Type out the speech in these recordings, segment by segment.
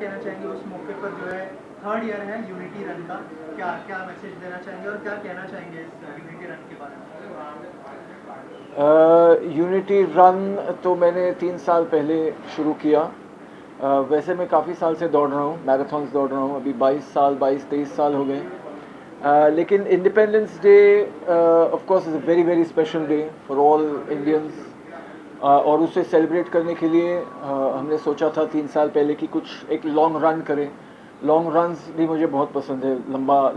कहना चाहेंगे उस मौके पर जो है थर्ड ईयर है यूनिटी रन का, क्या क्या मैसेज देना चाहेंगे और क्या कहना चाहेंगे इस यूनिटी रन के बारे में? यूनिटी रन तो मैंने 3 साल पहले शुरू किया। वैसे मैं काफ़ी साल से दौड़ रहा हूँ, मैराथन्स दौड़ रहा हूँ, अभी 22-23 साल हो गए। लेकिन independence day of course is a very very special day for all Indians. और उसे सेलिब्रेट करने के लिए हमने सोचा था 3 साल पहले कि कुछ एक लॉन्ग रन करें। लॉन्ग रन्स भी मुझे बहुत पसंद है,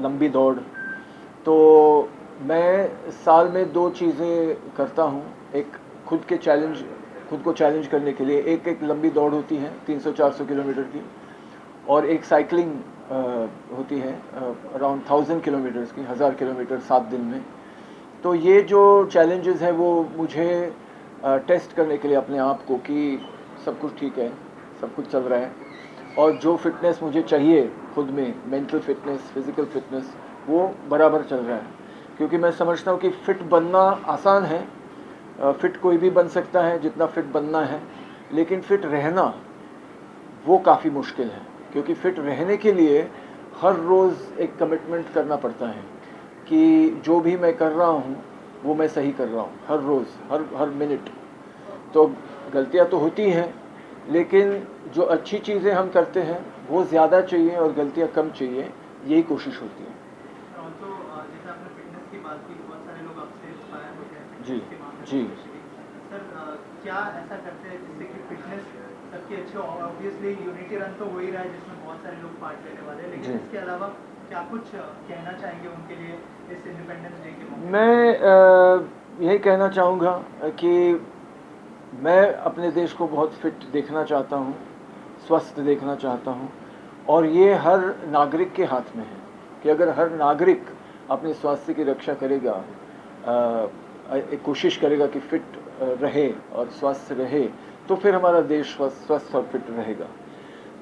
लंबी दौड़। तो मैं साल में 2 चीज़ें करता हूँ। एक खुद को चैलेंज करने के लिए एक लंबी दौड़ होती है 300-400 किलोमीटर की, और एक साइकिलिंग होती है अराउंड 1000 किलोमीटर्स की, 1000 किलोमीटर 7 दिन में। तो ये जो चैलेंजेस हैं वो मुझे टेस्ट करने के लिए अपने आप को कि सब कुछ ठीक है, सब कुछ चल रहा है, और जो फिटनेस मुझे चाहिए खुद में, मेंटल फिटनेस, फिज़िकल फिटनेस, वो बराबर चल रहा है। क्योंकि मैं समझता हूँ कि फ़िट बनना आसान है, फ़िट कोई भी बन सकता है जितना फ़िट बनना है, लेकिन फ़िट रहना वो काफ़ी मुश्किल है। क्योंकि फ़िट रहने के लिए हर रोज़ एक कमिटमेंट करना पड़ता है कि जो भी मैं कर रहा हूँ वो मैं सही कर रहा हूँ, हर रोज़, हर मिनट। तो गलतियाँ तो होती हैं, लेकिन जो अच्छी चीज़ें हम करते हैं वो ज़्यादा चाहिए और गलतियाँ कम चाहिए, यही कोशिश होती है। ऑल्सो जैसे आपने फिटनेस की बात की, बहुत सारे लोग आपसे इंस्पायर होते हैं जी फिटनेस के मामले जी। में स्पेशली। सर क्या ऐसा करते हैं जिससे कि फिटनेस सबकी अच्छी हो? ऑब्वियसली यूनिटी रन तो हो ही रहा है जिसमें बहुत सारे लोग पार्ट लेने वाले हैं, जी। लेकिन इसके अलावा क्या कुछ कहना चाहेंगे उनके लिए इस इंडिपेंडेंस डे के मौके मैं यही कहना चाहूँगा कि मैं अपने देश को बहुत फिट देखना चाहता हूँ, स्वस्थ देखना चाहता हूँ, और ये हर नागरिक के हाथ में है कि अगर हर नागरिक अपने स्वास्थ्य की रक्षा करेगा, एक कोशिश करेगा कि फिट रहे और स्वस्थ रहे, तो फिर हमारा देश स्वस्थ और फिट रहेगा।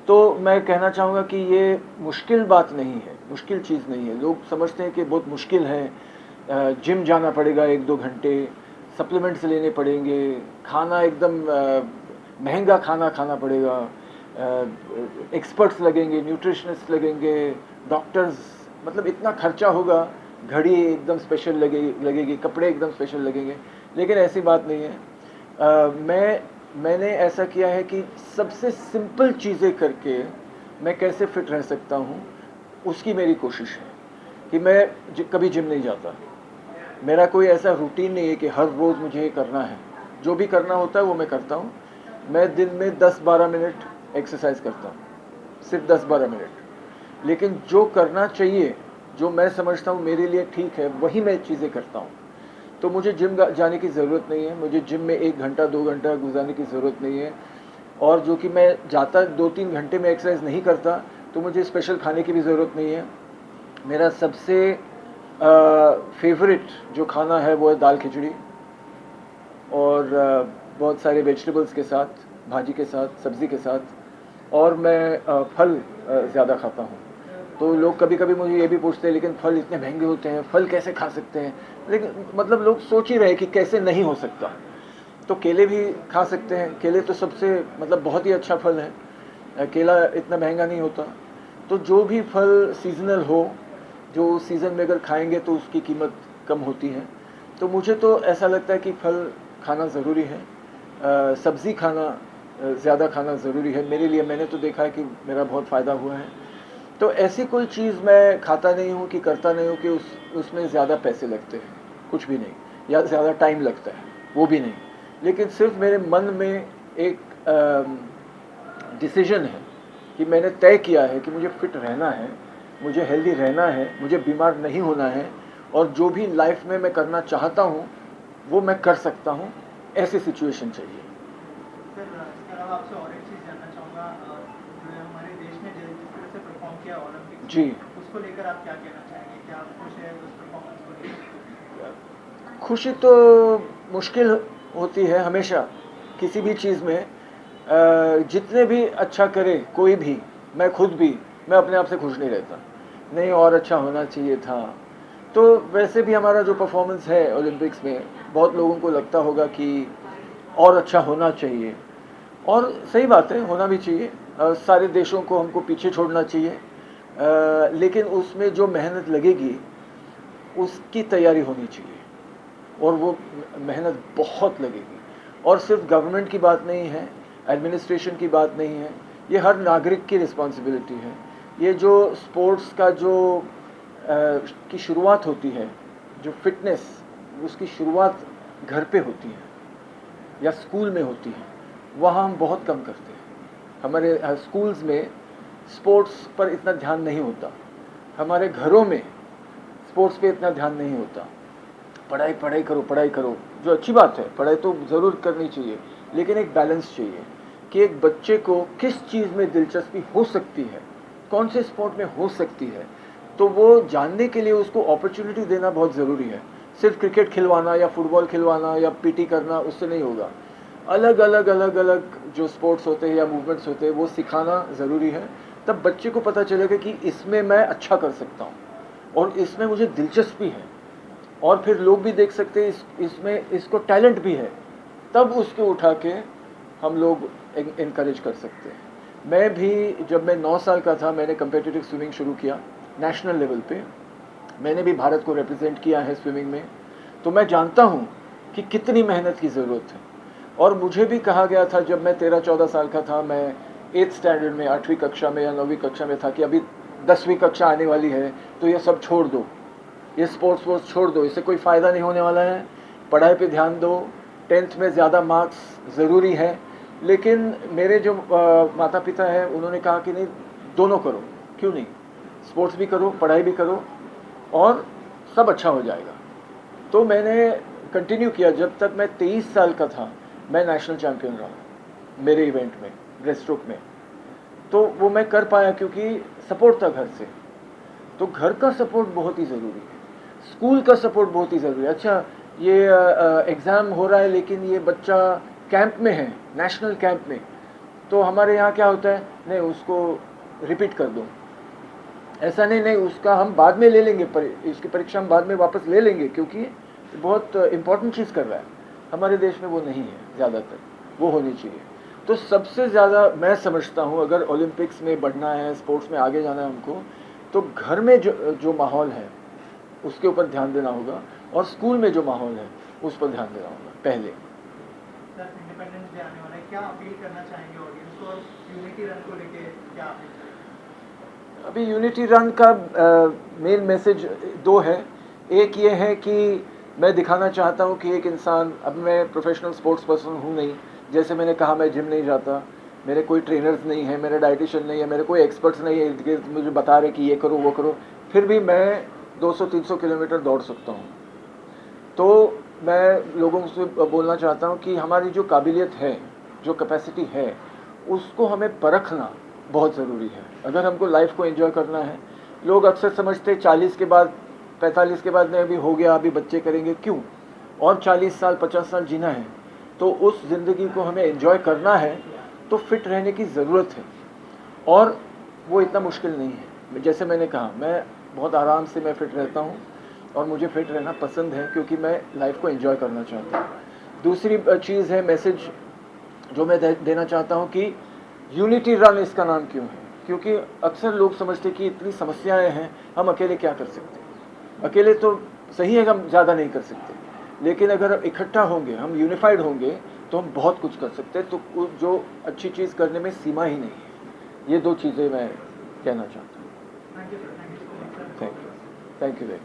तो मैं कहना चाहूँगा कि ये मुश्किल बात नहीं है, मुश्किल चीज़ नहीं है। लोग समझते हैं कि बहुत मुश्किल है, जिम जाना पड़ेगा 1-2 घंटे, सप्लीमेंट्स लेने पड़ेंगे, खाना एकदम महंगा खाना खाना पड़ेगा, एक्सपर्ट्स लगेंगे, न्यूट्रिशनिस्ट लगेंगे, डॉक्टर्स, मतलब इतना खर्चा होगा, घड़ी एकदम स्पेशल लगेगी, कपड़े एकदम स्पेशल लगेंगे। लेकिन ऐसी बात नहीं है। मैंने ऐसा किया है कि सबसे सिंपल चीज़ें करके मैं कैसे फिट रह सकता हूँ, उसकी मेरी कोशिश है कि मैं कभी जिम नहीं जाता। मेरा कोई ऐसा रूटीन नहीं है कि हर रोज़ मुझे ये करना है। जो भी करना होता है वो मैं करता हूँ। मैं दिन में 10-12 मिनट एक्सरसाइज करता हूँ, सिर्फ 10-12 मिनट। लेकिन जो करना चाहिए, जो मैं समझता हूँ मेरे लिए ठीक है, वही मैं चीज़ें करता हूँ। तो मुझे जिम जाने की ज़रूरत नहीं है, मुझे जिम में 1 घंटा 2 घंटा गुजारने की ज़रूरत नहीं है। और जो कि मैं जाता 2-3 घंटे में एक्सरसाइज नहीं करता, तो मुझे स्पेशल खाने की भी ज़रूरत नहीं है। मेरा सबसे फेवरेट जो खाना है वो है दाल खिचड़ी, और बहुत सारे वेजिटेबल्स के साथ, भाजी के साथ, सब्ज़ी के साथ, और मैं फल ज़्यादा खाता हूँ। तो लोग कभी कभी मुझे ये भी पूछते हैं, लेकिन फल इतने महंगे होते हैं, फल कैसे खा सकते हैं? लेकिन मतलब लोग सोच ही रहे कि कैसे नहीं हो सकता। तो केले भी खा सकते हैं, केले तो सबसे मतलब बहुत ही अच्छा फल है, केला इतना महंगा नहीं होता। तो जो भी फल सीजनल हो, जो सीज़न में अगर खाएंगे तो उसकी कीमत कम होती है। तो मुझे तो ऐसा लगता है कि फल खाना ज़रूरी है, सब्ज़ी खाना ज़्यादा खाना ज़रूरी है मेरे लिए। मैंने तो देखा है कि मेरा बहुत फ़ायदा हुआ है। तो ऐसी कोई चीज़ मैं खाता नहीं हूँ कि करता नहीं हूँ कि उसमें ज़्यादा पैसे लगते हैं, कुछ भी नहीं, या ज़्यादा टाइम लगता है, वो भी नहीं। लेकिन सिर्फ मेरे मन में एक डिसीजन है कि मैंने तय किया है कि मुझे फिट रहना है, मुझे हेल्दी रहना है, मुझे बीमार नहीं होना है, और जो भी लाइफ में मैं करना चाहता हूँ वो मैं कर सकता हूँ। ऐसी सिचुएशन चाहिए। सर इसके अलावा आपसे और एक चीज़ जानना चाहूँगा, जो है हमारे देश ने जिस तरह से परफॉर्म किया ओलंपिक्स जी। में, उसको लेकर आप क्या कहना चाहेंगे? क्या आप खुश हैं उस परफॉर्मेंस को लेकर? खुशी तो मुश्किल होती है हमेशा किसी भी चीज़ में। जितने भी अच्छा करे कोई भी, मैं खुद भी, मैं अपने आप से खुश नहीं रहता, नहीं और अच्छा होना चाहिए था। तो वैसे भी हमारा जो परफॉर्मेंस है ओलंपिक्स में, बहुत लोगों को लगता होगा कि और अच्छा होना चाहिए, और सही बात है, होना भी चाहिए। सारे देशों को हमको पीछे छोड़ना चाहिए, लेकिन उसमें जो मेहनत लगेगी उसकी तैयारी होनी चाहिए, और वो मेहनत बहुत लगेगी। और सिर्फ गवर्नमेंट की बात नहीं है, एडमिनिस्ट्रेशन की बात नहीं है, ये हर नागरिक की रिस्पॉन्सिबिलिटी है। ये जो स्पोर्ट्स का जो की शुरुआत होती है, जो फिटनेस, उसकी शुरुआत घर पे होती है या स्कूल में होती है, वहाँ हम बहुत कम करते हैं। हमारे स्कूल्स में स्पोर्ट्स पर इतना ध्यान नहीं होता, हमारे घरों में स्पोर्ट्स पे इतना ध्यान नहीं होता। पढ़ाई पढ़ाई करो, पढ़ाई करो, जो अच्छी बात है, पढ़ाई तो ज़रूर करनी चाहिए, लेकिन एक बैलेंस चाहिए कि एक बच्चे को किस चीज़ में दिलचस्पी हो सकती है, कौन से स्पोर्ट में हो सकती है, तो वो जानने के लिए उसको अपॉर्चुनिटी देना बहुत ज़रूरी है। सिर्फ क्रिकेट खिलवाना या फुटबॉल खिलवाना या पीटी करना, उससे नहीं होगा। अलग अलग जो स्पोर्ट्स होते हैं या मूवमेंट्स होते हैं, वो सिखाना ज़रूरी है। तब बच्चे को पता चलेगा कि इसमें मैं अच्छा कर सकता हूँ और इसमें मुझे दिलचस्पी है, और फिर लोग भी देख सकते हैं इसमें इसको टैलेंट भी है, तब उसको उठा के हम लोग इनकरेज कर सकते हैं। मैं भी जब मैं 9 साल का था, मैंने कम्पिटिटिव स्विमिंग शुरू किया नेशनल लेवल पे। मैंने भी भारत को रिप्रेजेंट किया है स्विमिंग में, तो मैं जानता हूँ कि कितनी मेहनत की ज़रूरत है। और मुझे भी कहा गया था जब मैं 13-14 साल का था, मैं 8th स्टैंडर्ड में, 8वीं कक्षा में या 9वीं कक्षा में था, कि अभी 10वीं कक्षा आने वाली है, तो ये सब छोड़ दो, ये स्पोर्ट्स छोड़ दो, इससे कोई फ़ायदा नहीं होने वाला है, पढ़ाई पे ध्यान दो, 10th में ज़्यादा मार्क्स ज़रूरी है। लेकिन मेरे जो माता पिता हैं, उन्होंने कहा कि नहीं, दोनों करो, क्यों नहीं, स्पोर्ट्स भी करो, पढ़ाई भी करो, और सब अच्छा हो जाएगा। तो मैंने कंटिन्यू किया। जब तक मैं 23 साल का था, मैं नेशनल चैम्पियन रहा मेरे इवेंट में, ब्रेस्ट स्ट्रोक में। तो वो मैं कर पाया क्योंकि सपोर्ट था घर से। तो घर का सपोर्ट बहुत ही ज़रूरी है, स्कूल का सपोर्ट बहुत ही ज़रूरी है। अच्छा, ये एग्ज़ाम हो रहा है, लेकिन ये बच्चा कैंप में है, नेशनल कैंप में, तो हमारे यहाँ क्या होता है, नहीं उसको रिपीट कर दो, ऐसा नहीं, उसका हम बाद में ले लेंगे, इसकी परीक्षा हम बाद में वापस ले लेंगे, क्योंकि बहुत इम्पोर्टेंट चीज़ कर रहा है। हमारे देश में वो नहीं है, ज़्यादातर वो होनी चाहिए। तो सबसे ज़्यादा मैं समझता हूँ, अगर ओलंपिक्स में बढ़ना है, स्पोर्ट्स में आगे जाना है हमको, तो घर में जो माहौल है उसके ऊपर ध्यान देना होगा, और स्कूल में जो माहौल है उस पर ध्यान देना होगा पहले। सर, इंडिपेंडेंस डे आने वाला है, क्या अपील करना चाहेंगे ऑडियंस को, और यूनिटी रन को लेके क्या अपील करेंगे? अभी यूनिटी रन का मेन मैसेज 2 है। एक ये है कि मैं दिखाना चाहता हूँ कि एक इंसान, अब मैं प्रोफेशनल स्पोर्ट्स पर्सन हूँ नहीं, जैसे मैंने कहा मैं जिम नहीं जाता, मेरे कोई ट्रेनर्स नहीं है, मेरे डाइटिशियन नहीं है, मेरे कोई एक्सपर्ट्स नहीं है इर्द गिर्द मुझे बता रहे कि ये करो वो करो, फिर भी मैं 200-300 किलोमीटर दौड़ सकता हूँ। तो मैं लोगों से बोलना चाहता हूँ कि हमारी जो काबिलियत है, जो कैपेसिटी है, उसको हमें परखना बहुत ज़रूरी है। अगर हमको लाइफ को एंजॉय करना है, लोग अक्सर समझते 40 के बाद, 45 के बाद, नहीं अभी हो गया, अभी बच्चे करेंगे, क्यों, और 40 साल 50 साल जीना है, तो उस ज़िंदगी को हमें एंजॉय करना है, तो फिट रहने की ज़रूरत है, और वो इतना मुश्किल नहीं है। जैसे मैंने कहा, मैं बहुत आराम से मैं फ़िट रहता हूँ, और मुझे फ़िट रहना पसंद है, क्योंकि मैं लाइफ को एंजॉय करना चाहता हूँ। दूसरी चीज़ है, मैसेज जो मैं देना चाहता हूँ कि यूनिटी रन इसका नाम क्यों है, क्योंकि अक्सर लोग समझते कि इतनी समस्याएं हैं, हम अकेले क्या कर सकते हैं। अकेले तो सही है, हम ज़्यादा नहीं कर सकते, लेकिन अगर इकट्ठा होंगे, हम यूनिफाइड होंगे, तो हम बहुत कुछ कर सकते हैं। तो जो अच्छी चीज़ करने में सीमा ही नहीं है। ये 2 चीज़ें मैं कहना चाहता हूँ। Thank you sir, thank you so much sir. Thank you very much.